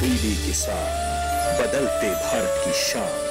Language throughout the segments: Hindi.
टीवी किसान, बदलते भारत की शान।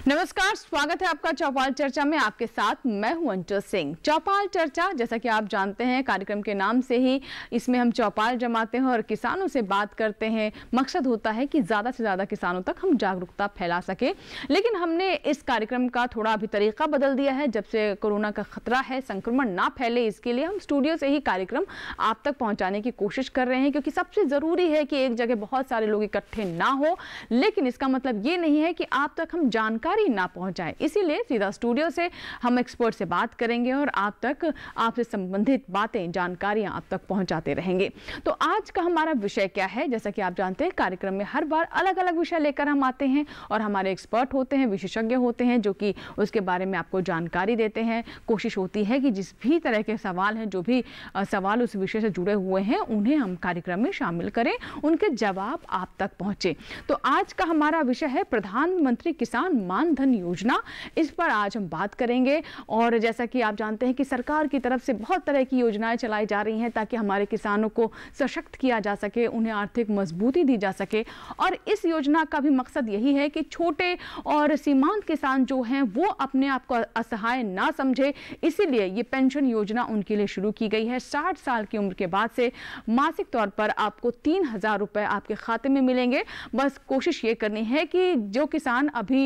नमस्कार, स्वागत है आपका चौपाल चर्चा में। आपके साथ मैं हूं अंजू सिंह। चौपाल चर्चा, जैसा कि आप जानते हैं, कार्यक्रम के नाम से ही इसमें हम चौपाल जमाते हैं और किसानों से बात करते हैं। मकसद होता है कि ज़्यादा से ज़्यादा किसानों तक हम जागरूकता फैला सके। लेकिन हमने इस कार्यक्रम का थोड़ा अभी तरीका बदल दिया है। जब से कोरोना का खतरा है, संक्रमण ना फैले, इसके लिए हम स्टूडियो से ही कार्यक्रम आप तक पहुँचाने की कोशिश कर रहे हैं, क्योंकि सबसे ज़रूरी है कि एक जगह बहुत सारे लोग इकट्ठे ना हो। लेकिन इसका मतलब ये नहीं है कि आप तक हम जानकारी ना पहुंचाए। इसीलिए सीधा स्टूडियो से हम एक्सपर्ट से बात करेंगे और आप तक आपसे संबंधित बातें, जानकारियां आप तक पहुंचाते रहेंगे। तो आज का हमारा विषय क्या है? जैसा कि आप जानते हैं, कार्यक्रम में हर बार अलग अलग विषय लेकर हम आते हैं और हमारे एक्सपर्ट होते हैं, विशेषज्ञ होते हैं, जो कि उसके बारे में आपको जानकारी देते हैं। कोशिश होती है कि जिस भी तरह के सवाल हैं, जो भी सवाल उस विषय से जुड़े हुए हैं, उन्हें हम कार्यक्रम में शामिल करें, उनके जवाब आप तक पहुंचे। तो आज का हमारा विषय है प्रधानमंत्री किसान मानधन योजना। इस पर आज हम बात करेंगे। और जैसा कि आप जानते हैं कि सरकार की तरफ से बहुत तरह की योजनाएं चलाई जा रही हैं ताकि हमारे किसानों को सशक्त किया जा सके, उन्हें आर्थिक मजबूती दी जा सके। और इस योजना का भी मकसद यही है कि छोटे और सीमांत किसान जो हैं वो अपने आप को असहाय ना समझे। इसीलिए ये पेंशन योजना उनके लिए शुरू की गई है। 60 साल की उम्र के बाद से मासिक तौर पर आपको 3,000 रुपए आपके खाते में मिलेंगे। बस कोशिश ये करनी है कि जो किसान अभी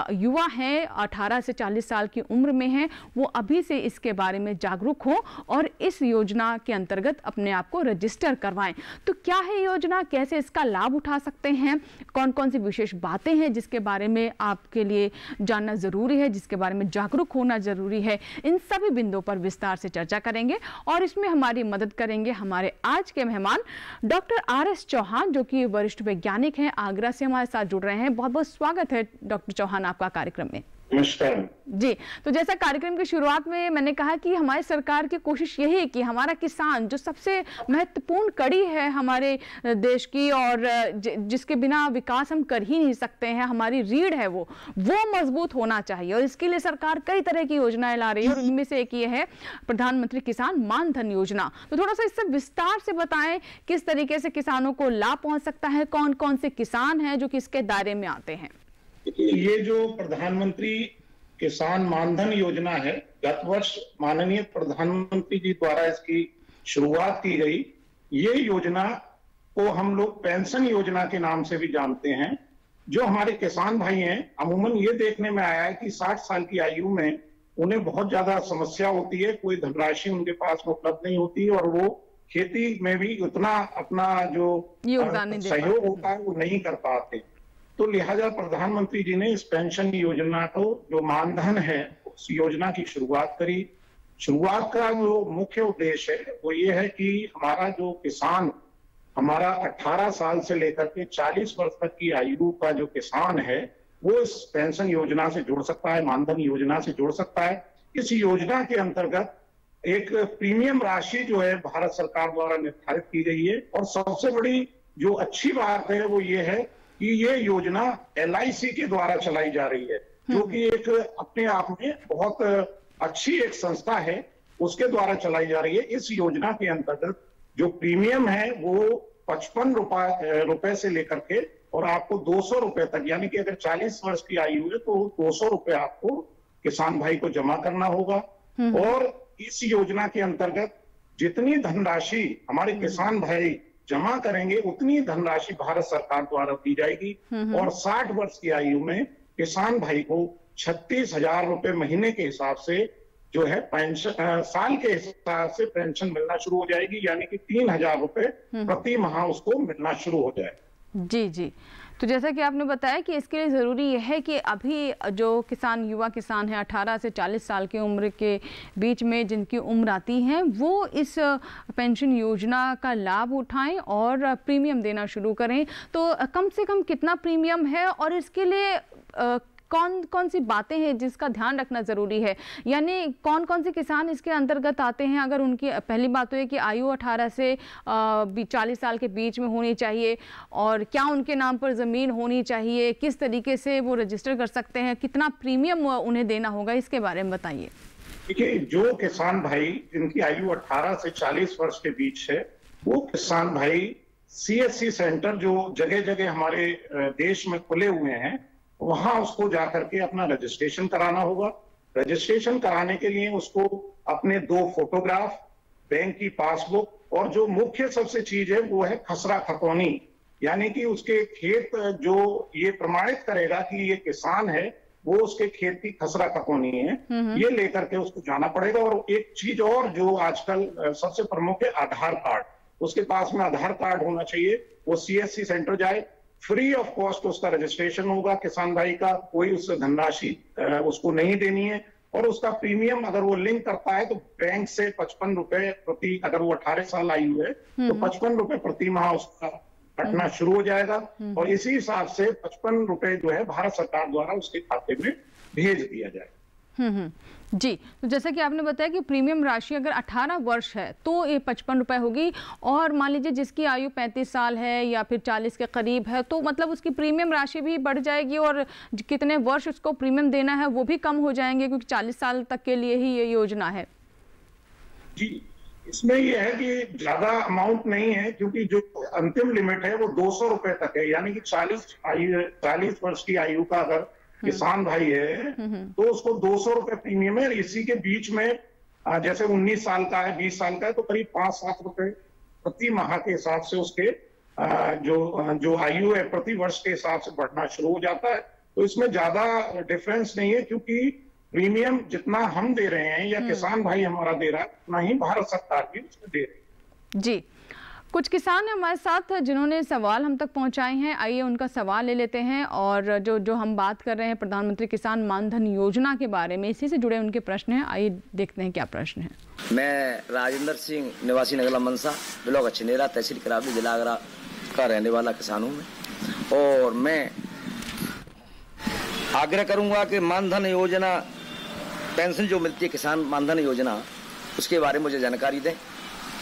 युवा हैं, 18 से 40 साल की उम्र में हैं, वो अभी से इसके बारे में जागरूक हो और इस योजना के अंतर्गत अपने आप को रजिस्टर करवाएं। तो क्या है योजना, कैसे इसका लाभ उठा सकते हैं, कौन कौन सी विशेष बातें हैं जिसके बारे में आपके लिए जानना जरूरी है, जिसके बारे में जागरूक होना जरूरी है, इन सभी बिंदुओं पर विस्तार से चर्चा करेंगे। और इसमें हमारी मदद करेंगे हमारे आज के मेहमान डॉक्टर RS चौहान, जो कि वरिष्ठ वैज्ञानिक हैं, आगरा से हमारे साथ जुड़ रहे हैं। बहुत बहुत स्वागत है डॉक्टर चौहान आपका कार्यक्रम में। नमस्कार जी। तो जैसा कार्यक्रम की शुरुआत में मैंने कहा कि हमारी सरकार की कोशिश यही है कि हमारा किसान, जो सबसे महत्वपूर्ण कड़ी है हमारे देश की और जिसके बिना विकास हम कर ही नहीं सकते हैं, हमारी रीढ़ है, वो मजबूत होना चाहिए। और इसके लिए सरकार कई तरह की योजनाएं ला रही है और उनमें से एक ये है प्रधानमंत्री किसान मानधन योजना। तो थोड़ा सा इससे विस्तार से बताएं, किस तरीके से किसानों को लाभ पहुंच सकता है, कौन कौन से किसान हैं जो कि इसके दायरे में आते हैं? ये जो प्रधानमंत्री किसान मानधन योजना है, गत वर्ष माननीय प्रधानमंत्री जी द्वारा इसकी शुरुआत की गई। ये योजना को हम लोग पेंशन योजना के नाम से भी जानते हैं। जो हमारे किसान भाई हैं, अमूमन ये देखने में आया है कि 60 साल की आयु में उन्हें बहुत ज्यादा समस्या होती है, कोई धनराशि उनके पास उपलब्ध नहीं होती और वो खेती में भी उतना अपना जो सहयोग होता है वो नहीं कर पाते। तो लिहाजा प्रधानमंत्री जी ने इस पेंशन योजना को, जो मानधन है, उस योजना की शुरुआत करी। शुरुआत का जो मुख्य उद्देश्य है वो ये है कि हमारा जो किसान, हमारा 18 साल से लेकर के 40 वर्ष तक की आयु का जो किसान है, वो इस पेंशन योजना से जुड़ सकता है, मानधन योजना से जुड़ सकता है। इस योजना के अंतर्गत एक प्रीमियम राशि जो है भारत सरकार द्वारा निर्धारित की गई है। और सबसे बड़ी जो अच्छी बात है वो ये है कि ये योजना LIC के द्वारा चलाई जा रही है, जो कि एक अपने आप में बहुत अच्छी एक संस्था है, उसके द्वारा चलाई जा रही है। इस योजना के अंतर्गत जो प्रीमियम है वो 55 रुपए से लेकर के और आपको 200 रुपए तक, यानी कि अगर 40 वर्ष की आयु है तो 200 रुपए आपको किसान भाई को जमा करना होगा। और इस योजना के अंतर्गत जितनी धनराशि हमारे किसान भाई जमा करेंगे, उतनी धनराशि भारत सरकार द्वारा दी जाएगी। और 60 वर्ष की आयु में किसान भाई को 36,000 रुपए महीने के हिसाब से जो है पेंशन, साल के हिसाब से पेंशन मिलना शुरू हो जाएगी, यानी कि 3,000 रुपए प्रति माह उसको मिलना शुरू हो जाए। जी जी। तो जैसा कि आपने बताया कि इसके लिए ज़रूरी यह है कि अभी जो किसान, युवा किसान हैं 18 से 40 साल की उम्र के बीच में जिनकी उम्र आती है, वो इस पेंशन योजना का लाभ उठाएं और प्रीमियम देना शुरू करें। तो कम से कम कितना प्रीमियम है और इसके लिए कौन कौन सी बातें हैं जिसका ध्यान रखना ज़रूरी है, यानी कौन कौन से किसान इसके अंतर्गत आते हैं? अगर उनकी पहली बात तो है कि आयु 18 से 40 साल के बीच में होनी चाहिए, और क्या उनके नाम पर ज़मीन होनी चाहिए, किस तरीके से वो रजिस्टर कर सकते हैं, कितना प्रीमियम उन्हें देना होगा, इसके बारे में बताइए। देखिए, जो किसान भाई जिनकी आयु 18 से 40 वर्ष के बीच है, वो किसान भाई CSC सेंटर जो जगह जगह हमारे देश में खुले हुए हैं, वहां उसको जाकर के अपना रजिस्ट्रेशन कराना होगा। रजिस्ट्रेशन कराने के लिए उसको अपने 2 फोटोग्राफ, बैंक की पासबुक और जो मुख्य सबसे चीज है वो है खसरा खतौनी, यानी कि उसके खेत जो ये प्रमाणित करेगा कि ये किसान है, वो उसके खेत की खसरा खतौनी है, ये लेकर के उसको जाना पड़ेगा। और एक चीज और जो आजकल सबसे प्रमुख है, आधार कार्ड। उसके पास में आधार कार्ड होना चाहिए। वो CSC सेंटर जाए, फ्री ऑफ कॉस्ट उसका रजिस्ट्रेशन होगा किसान भाई का, कोई उससे धनराशि उसको नहीं देनी है। और उसका प्रीमियम अगर वो लिंक करता है तो बैंक से 55 रुपए प्रति, अगर वो 18 साल आयु है तो 55 रुपए प्रति माह उसका कटना शुरू हो जाएगा। और इसी हिसाब से 55 रुपए जो है भारत सरकार द्वारा उसके खाते में भेज दिया जाएगा। जी, तो जैसा कि आपने बताया कि प्रीमियम राशि अगर 18 वर्ष है तो ये 55 रुपए होगी, और मान लीजिए जिसकी आयु 35 साल है या फिर 40 के करीब है, तो मतलब उसकी प्रीमियम राशि भी बढ़ जाएगी और कितने वर्ष उसको प्रीमियम देना है वो भी कम हो जाएंगे, क्योंकि 40 साल तक के लिए ही ये योजना है। जी, इसमें यह है कि ज्यादा अमाउंट नहीं है, क्योंकि जो अंतिम लिमिट है वो 200 रुपए तक है, यानी कि 40 वर्ष की आयु का अगर किसान भाई है तो उसको 200 रुपए प्रीमियम है। इसी के बीच में जैसे 19 साल का है, 20 साल का है, तो करीब 5-7 रुपए प्रति माह के हिसाब से उसके जो आयु है प्रति वर्ष के हिसाब से बढ़ना शुरू हो जाता है। तो इसमें ज्यादा डिफरेंस नहीं है, क्योंकि प्रीमियम जितना हम दे रहे हैं या किसान भाई हमारा दे रहा है, उतना ही भारत सरकार भी उसमें दे रही है। जी, कुछ किसान हैं हमारे साथ जिन्होंने सवाल हम तक पहुंचाए हैं, आइए उनका सवाल ले लेते हैं। और जो हम बात कर रहे हैं प्रधानमंत्री किसान मानधन योजना के बारे में, इसी से जुड़े उनके प्रश्न हैं। आइए देखते हैं क्या प्रश्न है। मैं राजेंद्र सिंह, निवासी नगला मनसा, ब्लॉक अछनेरा, तहसील करावली, जिला आगरा का रहने वाला किसान हूँ मैं। और मैं आग्रह करूंगा कि मानधन योजना, पेंशन जो मिलती है किसान मानधन योजना, उसके बारे में मुझे जानकारी दें।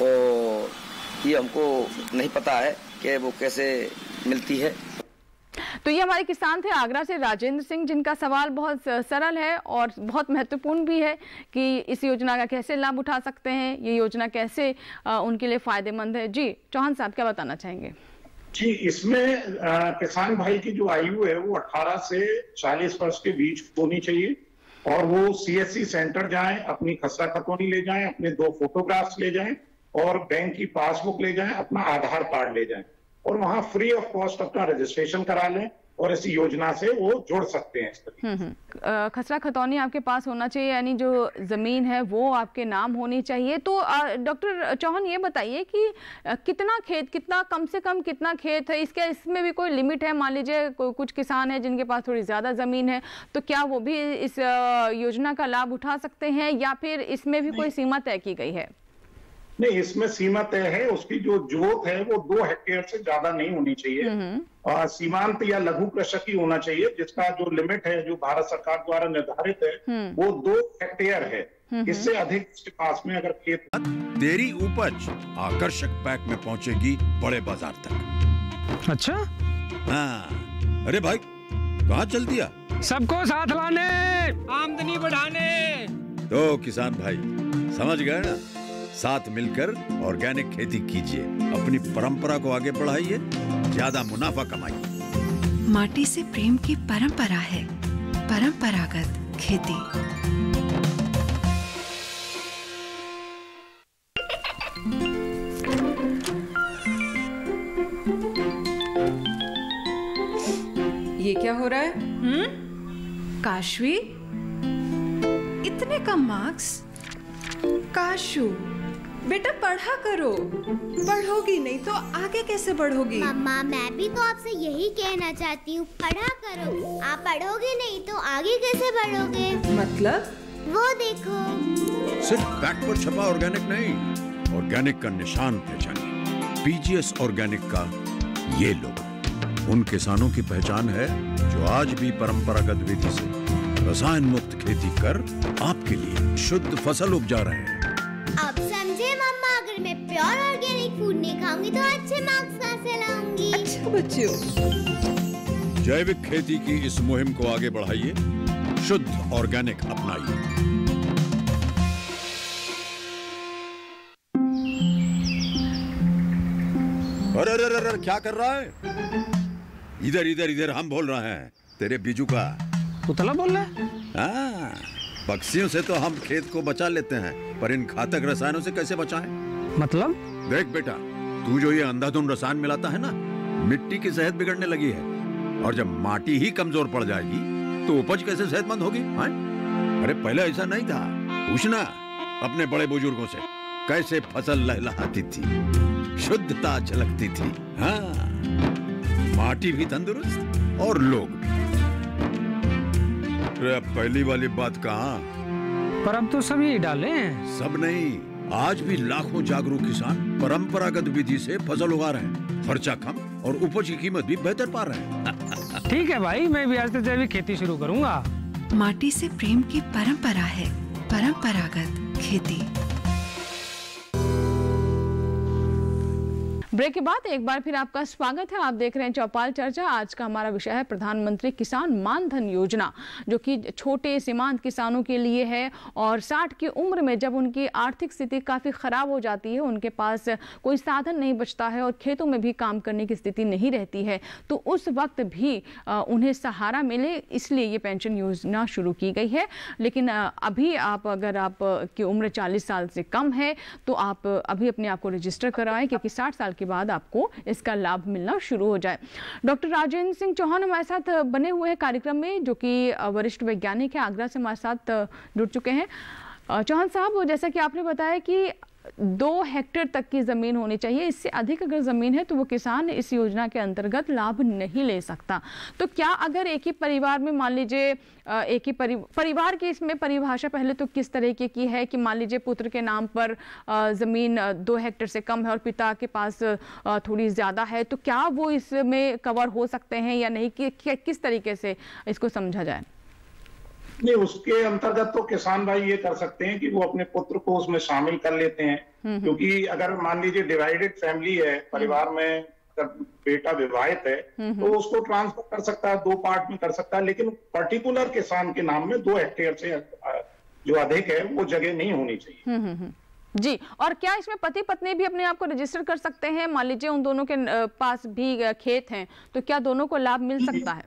और ये हमको नहीं पता है कि वो कैसे मिलती है। तो ये हमारे किसान थे आगरा से राजेंद्र सिंह, जिनका सवाल बहुत सरल है और बहुत महत्वपूर्ण भी है कि इस योजना का कैसे लाभ उठा सकते हैं, ये योजना कैसे उनके लिए फायदेमंद है। जी चौहान साहब, क्या बताना चाहेंगे? जी, इसमें किसान भाई की जो आयु है वो 18 से 40 वर्ष के बीच होनी चाहिए, और वो CSC सेंटर जाएं, अपनी खसरा खतौनी ले जाएं, अपने 2 फोटोग्राफ्स ले जाएं और बैंक की पासबुक ले जाएं, अपना आधार कार्ड ले जाएं, और वहां फ्री ऑफ कॉस्ट अपना रजिस्ट्रेशन करा लें और इस योजना से वो जुड़ सकते हैं। इस तरीके खसरा खतौनी आपके पास होना चाहिए, यानी जो जमीन है वो आपके नाम होनी चाहिए। तो डॉक्टर चौहान ये बताइए कि कितना खेत, कितना कम से कम कितना खेत है, इसमें भी कोई लिमिट है? मान लीजिए कुछ किसान है जिनके पास थोड़ी ज्यादा जमीन है, तो क्या वो भी इस योजना का लाभ उठा सकते हैं, या फिर इसमें भी कोई सीमा तय की गई है? नहीं, इसमें सीमा तय है। उसकी जो जोत है वो 2 हेक्टेयर से ज्यादा नहीं होनी चाहिए, और सीमांत या लघु कृषक ही होना चाहिए, जिसका जो लिमिट है जो भारत सरकार द्वारा निर्धारित है वो 2 हेक्टेयर है। इससे अधिक उसके पास में अगर खेत। तेरी उपज आकर्षक पैक में पहुंचेगी बड़े बाजार तक। अच्छा, हाँ। अरे भाई, कहाँ चल दिया? सबको साथ लाने, आमदनी बढ़ाने। तो किसान भाई समझ गए ना, साथ मिलकर ऑर्गेनिक खेती कीजिए, अपनी परंपरा को आगे बढ़ाइए, ज्यादा मुनाफा कमाइए। माटी से प्रेम की परंपरा है परंपरागत खेती। ये क्या हो रहा है? काशवी, इतने कम मार्क्स? काशू, बेटा पढ़ा करो, पढ़ोगी नहीं तो आगे कैसे बढ़ोगी? मम्मा मैं भी तो आपसे यही कहना चाहती हूँ, पढ़ा करो। आप पढ़ोगे नहीं तो आगे कैसे बढ़ोगे? मतलब? वो देखो। सिर्फ बैक पर छपा ऑर्गेनिक नहीं, ऑर्गेनिक का निशान पहचानिए। पीजीएस ऑर्गेनिक का ये लोगो उन किसानों की पहचान है जो आज भी परंपरागत विधि से रसायन मुक्त खेती कर आपके लिए शुद्ध फसल उपजा रहे हैं। अब समझे मम्मा, अगर मैं प्योर ऑर्गेनिक फूड नहीं खाऊंगी तो अच्छे मार्क्स कहाँ से लाऊंगी? अच्छा बच्चों, जैविक खेती की इस मुहिम को आगे बढ़ाइए, शुद्ध ऑर्गेनिक अपनाइए। अरे अरे अरे क्या कर रहा है? इधर इधर इधर, हम बोल रहे हैं तेरे बीजू का। पुतला बोल रहा है? हाँ, पक्षियों से तो हम खेत को बचा लेते हैं, पर इन घातक रसायनों से कैसे बचाएं? मतलब? देख बेटा, तू जो ये अंधाधुंध रसायन मिलाता है ना, मिट्टी की सेहत बिगड़ने लगी है। और जब माटी ही कमजोर पड़ जाएगी तो उपज कैसे सेहतमंद होगी? हाँ? अरे पहले ऐसा नहीं था। पूछना अपने बड़े बुजुर्गों से, कैसे फसल लहलहाती थी, शुद्धता झलकती थी। हाँ, माटी भी तंदुरुस्त और लोग भी। पहली वाली बात कहाँ? पर अब तो सब यही डाले हैं। सब नहीं, आज भी लाखों जागरूक किसान परंपरागत विधि से फसल उगा रहे हैं। खर्चा कम और उपज की कीमत भी बेहतर पा रहे हैं। ठीक है भाई, मैं भी आज से जैविक खेती शुरू करूंगा। माटी से प्रेम की परंपरा है परंपरागत खेती। ब्रेक के बाद एक बार फिर आपका स्वागत है। आप देख रहे हैं चौपाल चर्चा। आज का हमारा विषय है प्रधानमंत्री किसान मानधन योजना, जो कि छोटे सीमांत किसानों के लिए है। और 60 की उम्र में जब उनकी आर्थिक स्थिति काफ़ी ख़राब हो जाती है, उनके पास कोई साधन नहीं बचता है और खेतों में भी काम करने की स्थिति नहीं रहती है, तो उस वक्त भी उन्हें सहारा मिले, इसलिए ये पेंशन योजना शुरू की गई है। लेकिन अभी अगर आपकी उम्र 40 साल से कम है तो आप अभी अपने आप को रजिस्टर कराएं, क्योंकि 60 साल बाद आपको इसका लाभ मिलना शुरू हो जाए। डॉक्टर राजेंद्र सिंह चौहान हमारे साथ बने हुए हैं कार्यक्रम में, जो कि वरिष्ठ वैज्ञानिक है, आगरा से हमारे साथ जुड़ चुके हैं। चौहान साहब, जैसा कि आपने बताया कि 2 हेक्टेयर तक की ज़मीन होनी चाहिए, इससे अधिक अगर ज़मीन है तो वो किसान इस योजना के अंतर्गत लाभ नहीं ले सकता। तो क्या अगर एक ही परिवार में, मान लीजिए एक ही परिवार की इसमें परिभाषा पहले तो किस तरीके की है कि मान लीजिए पुत्र के नाम पर ज़मीन 2 हेक्टेयर से कम है और पिता के पास थोड़ी ज़्यादा है, तो क्या वो इसमें कवर हो सकते हैं या नहीं? कि किस तरीके से इसको समझा जाए? नहीं, उसके अंतर्गत तो किसान भाई ये कर सकते हैं कि वो अपने पुत्र को उसमें शामिल कर लेते हैं। क्योंकि अगर मान लीजिए डिवाइडेड फैमिली है, परिवार में अगर बेटा विवाहित है तो उसको ट्रांसफर कर सकता है, 2 पार्ट में कर सकता है। लेकिन पर्टिकुलर किसान के नाम में 2 हेक्टेयर से जो अधिक है वो जगह नहीं होनी चाहिए। जी, और क्या इसमें पति पत्नी भी अपने आप को रजिस्टर कर सकते हैं? मान लीजिए उन दोनों के पास भी खेत हैं, तो क्या दोनों को लाभ मिल सकता है?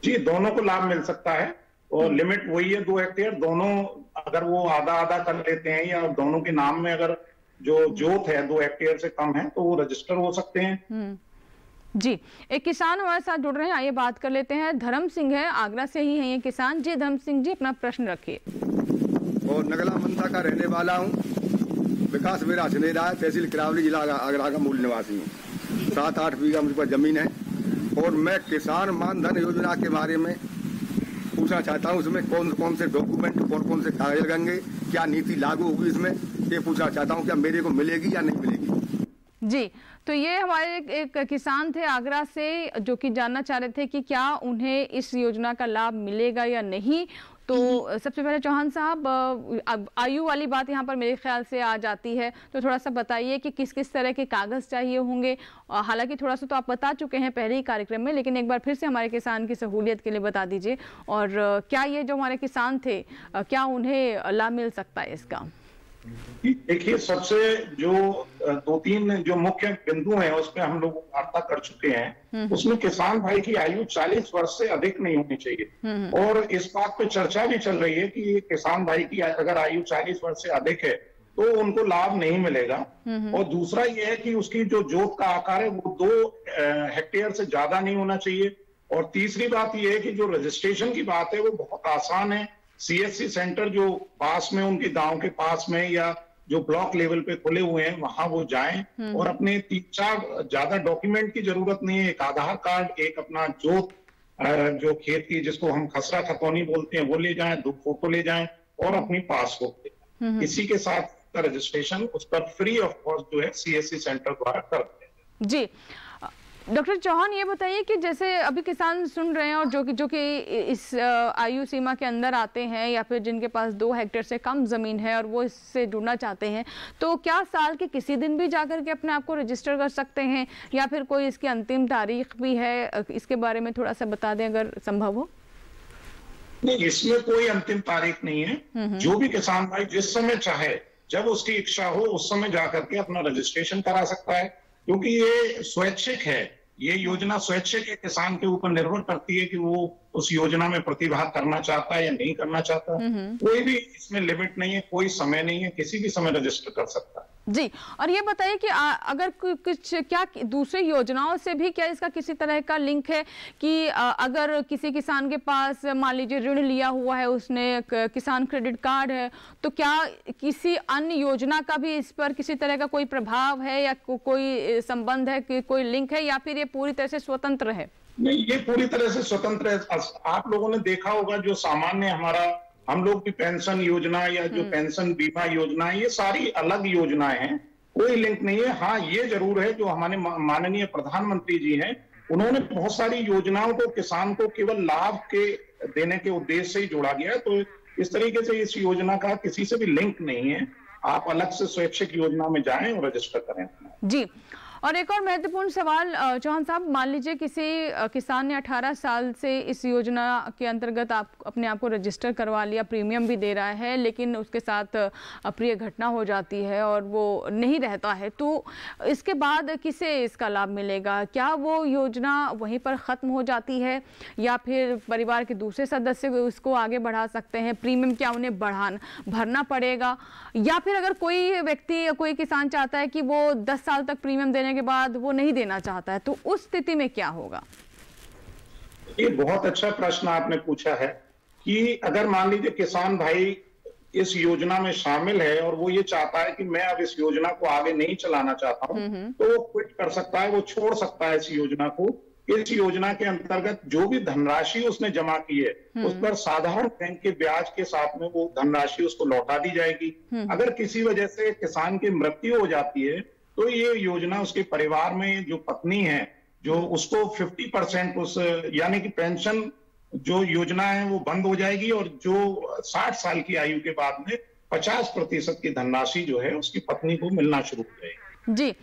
जी, दोनों को लाभ मिल सकता है और लिमिट वही है 2 हेक्टेयर। दोनों अगर वो आधा आधा कर लेते हैं या दोनों के नाम में अगर जो जोत है 2 हेक्टेयर से कम है तो वो रजिस्टर हो सकते हैं। जी, एक किसान हमारे साथ जुड़ रहे हैं, आइए बात कर लेते हैं। धर्म सिंह है, आगरा से ही है ये किसान। जी धर्म सिंह जी, अपना प्रश्न रखिए। और नगला मंदा का रहने वाला हूँ। विकास मेरा सुनेरा है, तहसील किरावली, जिला आगरा का मूल निवासी हूँ। 7-8 बीघा मुझ पर जमीन है और मैं किसान मानधन योजना के बारे में पूछना चाहता हूँ। उसमें कौन कौन से डॉक्यूमेंट, कौन कौन से कागज लगेंगे, क्या नीति लागू होगी इसमें, ये पूछना चाहता हूँ। क्या मेरे को मिलेगी या नहीं मिलेगी? जी, तो ये हमारे एक किसान थे आगरा से, जो कि जानना चाह रहे थे कि क्या उन्हें इस योजना का लाभ मिलेगा या नहीं। तो सबसे पहले चौहान साहब, आयु वाली बात यहाँ पर मेरे ख्याल से आ जाती है, तो थोड़ा सा बताइए कि किस किस तरह के कागज़ चाहिए होंगे। हालांकि थोड़ा सा तो आप बता चुके हैं पहले ही कार्यक्रम में, लेकिन एक बार फिर से हमारे किसान की सहूलियत के लिए बता दीजिए। और क्या ये जो हमारे किसान थे, क्या उन्हें लाभ मिल सकता है इसका? देखिए, सबसे जो 2-3 जो मुख्य बिंदु हैं उस पर हम लोग वार्ता कर चुके हैं। उसमें किसान भाई की आयु 40 वर्ष से अधिक नहीं होनी चाहिए। और इस बात पे चर्चा भी चल रही है कि किसान भाई की अगर आयु 40 वर्ष से अधिक है तो उनको लाभ नहीं मिलेगा। और दूसरा ये है कि उसकी जो जोत का आकार है वो 2 हेक्टेयर से ज्यादा नहीं होना चाहिए। और तीसरी बात ये है कि जो रजिस्ट्रेशन की बात है वो बहुत आसान है। CSC सेंटर जो पास में, उनके गांव के पास में या जो ब्लॉक लेवल पे खुले हुए हैं वहां वो जाएं और अपने 3-4 ज्यादा डॉक्यूमेंट की जरूरत नहीं है। एक आधार कार्ड, एक अपना जो खेत की जिसको हम खसरा खतौनी बोलते हैं वो ले जाएं, 2 फोटो ले जाएं और अपनी पासबुक ले जाएं। इसी के साथ रजिस्ट्रेशन उस पर फ्री ऑफ कॉस्ट जो है CSC सेंटर द्वारा करते हैं। जी डॉक्टर चौहान, ये बताइए कि जैसे अभी किसान सुन रहे हैं और जो कि इस आयु सीमा के अंदर आते हैं या फिर जिनके पास 2 हेक्टेयर से कम ज़मीन है और वो इससे जुड़ना चाहते हैं, तो क्या साल के किसी दिन भी जाकर के अपने आप को रजिस्टर कर सकते हैं या फिर कोई इसकी अंतिम तारीख भी है? इसके बारे में थोड़ा सा बता दें अगर संभव हो। नहीं, इसमें कोई अंतिम तारीख नहीं है। जो भी किसान भाई जिस समय चाहे, जब उसकी इच्छा हो उस समय जाकर के अपना रजिस्ट्रेशन करा सकता है, क्योंकि ये स्वैच्छिक है। ये योजना स्वैच्छिक है, किसान के ऊपर निर्भर करती है कि वो उस योजना में प्रतिभाग करना चाहता है या नहीं करना चाहता। कोई भी इसमें लिमिट नहीं है, कोई समय नहीं है, किसी भी समय रजिस्टर कर सकता है। जी, और ये बताइए कि अगर कुछ क्या दूसरी योजनाओं से भी क्या इसका किसी तरह का लिंक है कि अगर किसी किसान के पास मान लीजिए ऋण लिया हुआ है, उसने किसान क्रेडिट कार्ड है, तो क्या किसी अन्य योजना का भी इस पर किसी तरह का कोई प्रभाव है या कोई संबंध है, कि कोई लिंक है, या फिर ये पूरी तरह से स्वतंत्र है? नहीं, ये पूरी तरह से स्वतंत्र है। आप लोगों ने देखा होगा जो सामान्य हम लोग की पेंशन योजना या जो पेंशन बीमा योजना है, ये सारी अलग योजनाएं हैं, कोई लिंक नहीं है। हाँ, ये जरूर है जो हमारे माननीय प्रधानमंत्री जी हैं, उन्होंने बहुत सारी योजनाओं को किसान को केवल लाभ के देने के उद्देश्य से ही जोड़ा गया है। तो इस तरीके से इस योजना का किसी से भी लिंक नहीं है। आप अलग से स्वैच्छिक योजना में जाएं और रजिस्टर करें। जी, और एक और महत्वपूर्ण सवाल चौहान साहब, मान लीजिए किसी किसान ने 18 साल से इस योजना के अंतर्गत अपने आप को रजिस्टर करवा लिया, प्रीमियम भी दे रहा है, लेकिन उसके साथ अप्रिय घटना हो जाती है और वो नहीं रहता है, तो इसके बाद किसे इसका लाभ मिलेगा? क्या वो योजना वहीं पर ख़त्म हो जाती है या फिर परिवार के दूसरे सदस्य उसको आगे बढ़ा सकते हैं? प्रीमियम क्या उन्हें भरना पड़ेगा, या फिर अगर कोई व्यक्ति, कोई किसान चाहता है कि वो 10 साल तक प्रीमियम देने के बाद वो नहीं देना चाहता है, तो उस स्थिति में क्या होगा? ये बहुत अच्छा प्रश्न आपने पूछा है कि अगर मान लीजिए किसान भाई इस योजना में शामिल है और वो ये चाहता है कि मैं अब इस योजना को आगे नहीं चलाना चाहता हूं, तो वो क्विट कर सकता है, वो छोड़ सकता है इस योजना को। इस योजना के अंतर्गत जो भी धनराशि उसने जमा की है उस पर साधारण बैंक के ब्याज के साथ में वो धनराशि उसको लौटा दी जाएगी। अगर किसी वजह से किसान की मृत्यु हो जाती है तो ये योजना उसके परिवार में जो पत्नी है, जो उसको 50% उस यानी कि पेंशन जो योजना है वो बंद हो जाएगी और जो 60 साल की आयु के बाद में 50% की धनराशि जो है उसकी पत्नी को मिलना शुरू हो जाएगी। जी,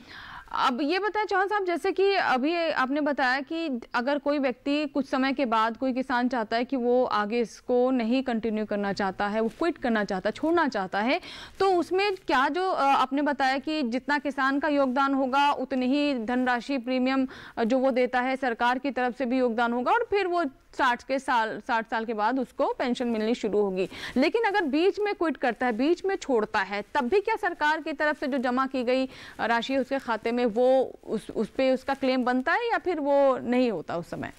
अब ये बताएं चौहान साहब, जैसे कि अभी आपने बताया कि अगर कोई व्यक्ति कुछ समय के बाद, कोई किसान चाहता है कि वो आगे इसको नहीं कंटिन्यू करना चाहता है, वो क्विट करना चाहता है, छोड़ना चाहता है, तो उसमें क्या जो आपने बताया कि जितना किसान का योगदान होगा उतनी ही धनराशि प्रीमियम जो वो देता है सरकार की तरफ से भी योगदान होगा और फिर वो 60 साल के बाद उसको पेंशन मिलनी शुरू होगी। लेकिन अगर बीच में क्विट करता है, बीच में छोड़ता है, तब भी क्या सरकार की तरफ से जो जमा की गई राशि उसके खाते में वो उस पे उसका क्लेम बनता है या फिर वो नहीं होता उस समय?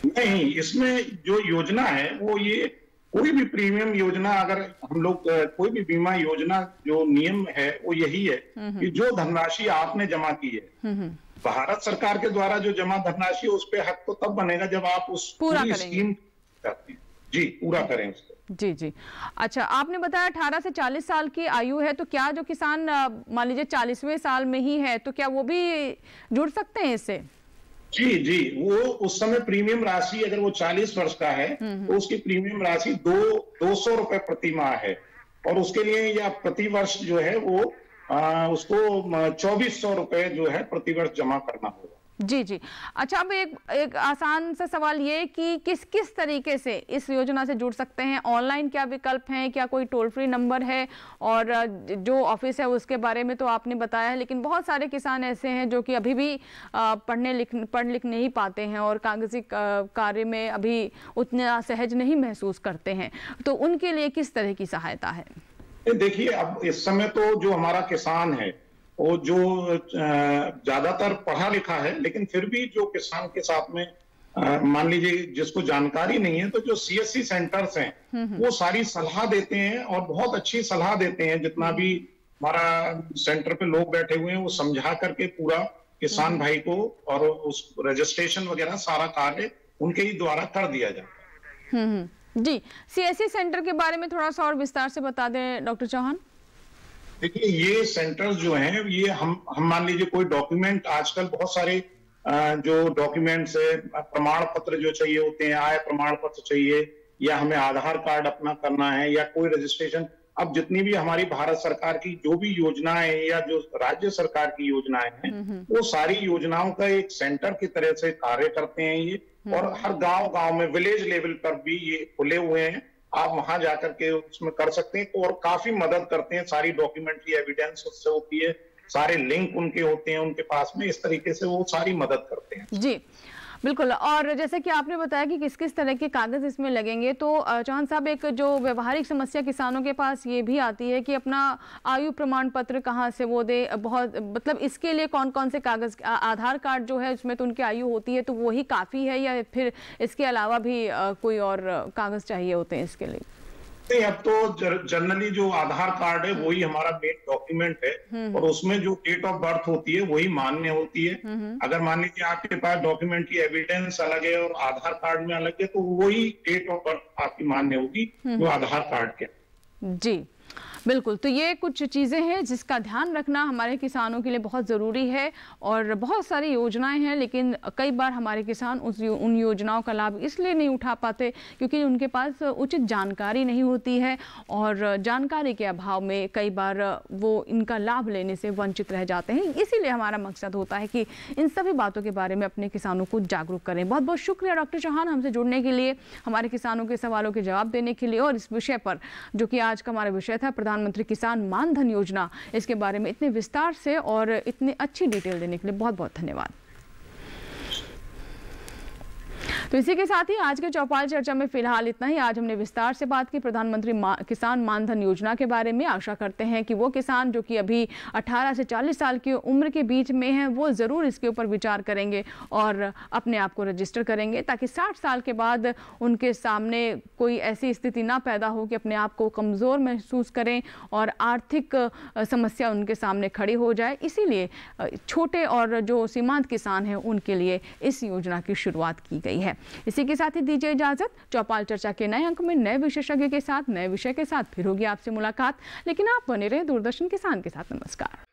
नहीं, इसमें जो योजना है वो ये कोई भी प्रीमियम योजना, अगर हम लोग कोई भी बीमा योजना जो नियम है वो यही है कि जो धनराशि आपने जमा की है भारत सरकार के द्वारा जो जमा धनराशि उस पे हक तो तब बनेगा जब आप उस पूरी स्कीम करते हैं। जी, पूरा करें उसको। जी जी, अच्छा, आपने बताया 18 से 40 साल की आयु है, तो क्या जो किसान मान लीजिए 40वें साल में ही है तो क्या वो भी जुड़ सकते हैं इससे? जी जी, वो उस समय प्रीमियम राशि अगर वो 40 वर्ष का है तो उसकी प्रीमियम राशि 200 रुपए प्रति माह है और उसके लिए या प्रति वर्ष जो है वो उसको 2400 रुपए जो है प्रतिवर्ष जमा करना होगा। जी जी, अच्छा, अब एक आसान सा सवाल ये कि किस तरीके से इस योजना से जुड़ सकते हैं? ऑनलाइन क्या विकल्प हैं, क्या कोई टोल फ्री नंबर है? और जो ऑफिस है उसके बारे में तो आपने बताया है, लेकिन बहुत सारे किसान ऐसे हैं जो कि अभी भी पढ़ लिख नहीं पाते हैं और कागजी कार्य में अभी उतना सहज नहीं महसूस करते हैं, तो उनके लिए किस तरह की सहायता है? देखिए, अब इस समय तो जो हमारा किसान है वो जो ज्यादातर पढ़ा लिखा है, लेकिन फिर भी जो किसान के साथ में मान लीजिए जिसको जानकारी नहीं है, तो जो CSC सेंटर्स हैं वो सारी सलाह देते हैं और बहुत अच्छी सलाह देते हैं। जितना भी हमारा सेंटर पे लोग बैठे हुए हैं, वो समझा करके पूरा किसान भाई को और उस रजिस्ट्रेशन वगैरह सारा कार्य उनके ही द्वारा कर दिया जाता है। जी, सीएससी सेंटर के बारे में थोड़ा सा और विस्तार से बता दें डॉक्टर चौहान। देखिए, ये सेंटर्स जो हैं, ये हम मान लीजिए कोई डॉक्यूमेंट, आजकल बहुत सारे जो डॉक्यूमेंट्स है, प्रमाण पत्र जो चाहिए होते हैं, आय प्रमाण पत्र चाहिए, या हमें आधार कार्ड अपना करना है, या कोई रजिस्ट्रेशन, अब जितनी भी हमारी भारत सरकार की जो भी योजनाएं या जो राज्य सरकार की योजनाएं हैं, वो सारी योजनाओं का एक सेंटर की तरह से कार्य करते हैं ये। और हर गांव में, विलेज लेवल पर भी ये खुले हुए हैं, आप वहां जाकर के उसमें कर सकते हैं और काफी मदद करते हैं। सारी डॉक्यूमेंट्री एविडेंस उससे होती है, सारे लिंक उनके होते हैं उनके पास में, इस तरीके से वो सारी मदद करते हैं। जी बिल्कुल। और जैसे कि आपने बताया कि किस किस तरह के कागज इसमें लगेंगे, तो चौहान साहब, एक जो व्यवहारिक समस्या किसानों के पास ये भी आती है कि अपना आयु प्रमाण पत्र कहाँ से वो दे, बहुत मतलब इसके लिए कौन कौन से कागज, आधार कार्ड जो है उसमें तो उनकी आयु होती है, तो वही काफ़ी है या फिर इसके अलावा भी कोई और कागज चाहिए होते हैं इसके लिए? नहीं, अब तो जनरली जो आधार कार्ड है वही हमारा मेन डॉक्यूमेंट है, और उसमें जो डेट ऑफ बर्थ होती है वही मान्य होती है। अगर मान लीजिए आपके पास डॉक्यूमेंट की एविडेंस अलग है और आधार कार्ड में अलग है, तो वही डेट ऑफ बर्थ आपकी मान्य होगी जो आधार कार्ड के। जी बिल्कुल। तो ये कुछ चीज़ें हैं जिसका ध्यान रखना हमारे किसानों के लिए बहुत ज़रूरी है। और बहुत सारी योजनाएं हैं, लेकिन कई बार हमारे किसान उन योजनाओं का लाभ इसलिए नहीं उठा पाते क्योंकि उनके पास उचित जानकारी नहीं होती है, और जानकारी के अभाव में कई बार वो इनका लाभ लेने से वंचित रह जाते हैं। इसीलिए हमारा मकसद होता है कि इन सभी बातों के बारे में अपने किसानों को जागरूक करें। बहुत बहुत शुक्रिया डॉक्टर चौहान, हमसे जुड़ने के लिए, हमारे किसानों के सवालों के जवाब देने के लिए, और इस विषय पर जो कि आज का हमारा विषय था प्रधानमंत्री किसान मानधन योजना, इसके बारे में इतने विस्तार से और इतनी अच्छी डिटेल देने के लिए बहुत बहुत धन्यवाद। तो इसी के साथ ही आज के चौपाल चर्चा में फिलहाल इतना ही। आज हमने विस्तार से बात की प्रधानमंत्री किसान मानधन योजना के बारे में। आशा करते हैं कि वो किसान जो कि अभी 18 से 40 साल की उम्र के बीच में हैं, वो ज़रूर इसके ऊपर विचार करेंगे और अपने आप को रजिस्टर करेंगे, ताकि 60 साल के बाद उनके सामने कोई ऐसी स्थिति ना पैदा हो कि अपने आप को कमज़ोर महसूस करें और आर्थिक समस्या उनके सामने खड़ी हो जाए। इसीलिए छोटे और जो सीमांत किसान हैं उनके लिए इस योजना की शुरुआत की गई है। इसी के साथ ही दीजिए इजाजत। चौपाल चर्चा के नए अंक में नए विशेषज्ञ के साथ, नए विषय के साथ फिर होगी आपसे मुलाकात, लेकिन आप बने रहे दूरदर्शन किसान के साथ। नमस्कार।